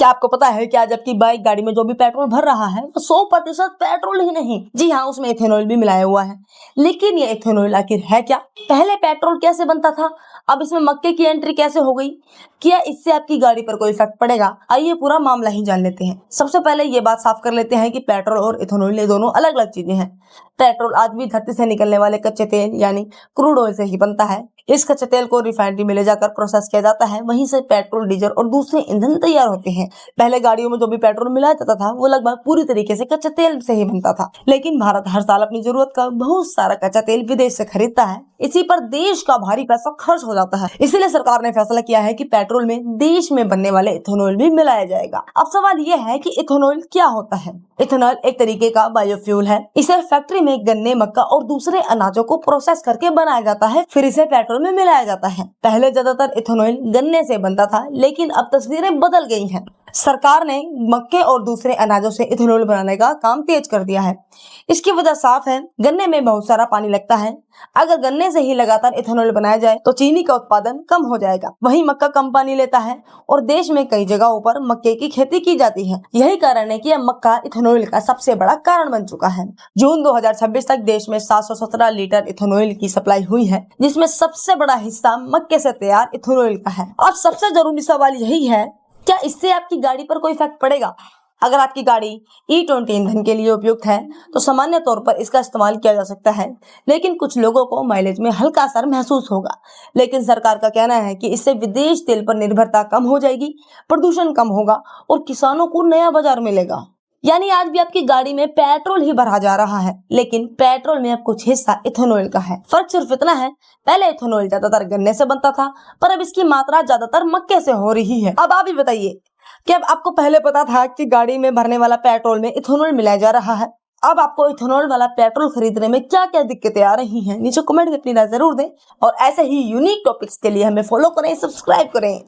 क्या आपको पता है कि आज आपकी बाइक गाड़ी में जो भी पेट्रोल भर रहा है वो 100% पेट्रोल ही नहीं, जी हाँ, उसमें इथेनॉल भी मिलाया हुआ है। लेकिन ये इथेनॉल आखिर है क्या? पहले पेट्रोल कैसे बनता था? अब इसमें मक्के की एंट्री कैसे हो गई? क्या इससे आपकी गाड़ी पर कोई इफेक्ट पड़ेगा? आइए पूरा मामला ही जान लेते हैं। सबसे पहले ये बात साफ कर लेते हैं कि पेट्रोल और इथेनॉल ये दोनों अलग अलग चीजें हैं। पेट्रोल आज भी धरती से निकलने वाले कच्चे तेल यानी क्रूड ऑयल से ही बनता है। इस कच्चे तेल को रिफाइनरी में ले जाकर प्रोसेस किया जाता है, वहीं से पेट्रोल, डीजल और दूसरे ईंधन तैयार होते हैं। पहले गाड़ियों में जो भी पेट्रोल मिलाया जाता था वो लगभग पूरी तरीके से कच्चे तेल से ही बनता था। लेकिन भारत हर साल अपनी जरूरत का बहुत सारा कच्चा तेल विदेश से खरीदता है। इसी पर देश का भारी पैसा खर्च हो जाता है। इसीलिए सरकार ने फैसला किया है कि पेट्रोल में देश में बनने वाले इथेनॉल भी मिलाया जाएगा। अब सवाल यह है कि इथेनॉल क्या होता है? इथेनॉल एक तरीके का बायोफ्यूल है। इसे फैक्ट्री में गन्ने, मक्का और दूसरे अनाजों को प्रोसेस करके बनाया जाता है, फिर इसे पेट्रोल में मिलाया जाता है। पहले ज्यादातर इथेनॉल गन्ने से बनता था, लेकिन अब तस्वीरें बदल गई हैं। सरकार ने मक्के और दूसरे अनाजों से इथेनॉल बनाने का काम तेज कर दिया है। इसकी वजह साफ है, गन्ने में बहुत सारा पानी लगता है। अगर गन्ने से ही लगातार इथेनॉल बनाया जाए तो चीनी का उत्पादन कम हो जाएगा। वहीं मक्का कम पानी लेता है और देश में कई जगहों पर मक्के की खेती की जाती है। यही कारण है कि अब मक्का इथेनॉल का सबसे बड़ा कारण बन चुका है। जून 2026 तक देश में 717 लीटर इथेनॉल की सप्लाई हुई है, जिसमें सबसे बड़ा हिस्सा मक्के से तैयार इथेनॉल का है। अब सबसे जरूरी सवाल यही है, क्या इससे आपकी गाड़ी पर कोई इफेक्ट पड़ेगा? अगर आपकी गाड़ी E20 ईंधन के लिए उपयुक्त है तो सामान्य तौर पर इसका इस्तेमाल किया जा सकता है, लेकिन कुछ लोगों को माइलेज में हल्का असर महसूस होगा। लेकिन सरकार का कहना है कि इससे विदेश तेल पर निर्भरता कम हो जाएगी, प्रदूषण कम होगा और किसानों को नया बाजार मिलेगा। यानी आज भी आपकी गाड़ी में पेट्रोल ही भरा जा रहा है, लेकिन पेट्रोल में अब कुछ हिस्सा इथेनॉल का है। फर्क सिर्फ इतना है, पहले इथेनॉल ज्यादातर गन्ने से बनता था, पर अब इसकी मात्रा ज्यादातर मक्के से हो रही है। अब आप ही बताइए, क्या आपको पहले पता था कि गाड़ी में भरने वाला पेट्रोल में इथेनॉल मिलाया जा रहा है? अब आपको इथेनॉल वाला पेट्रोल खरीदने में क्या क्या दिक्कतें आ रही हैं, नीचे कमेंट में अपनी राय जरूर दें। और ऐसे ही यूनिक टॉपिक्स के लिए हमें फॉलो करें, सब्सक्राइब करें।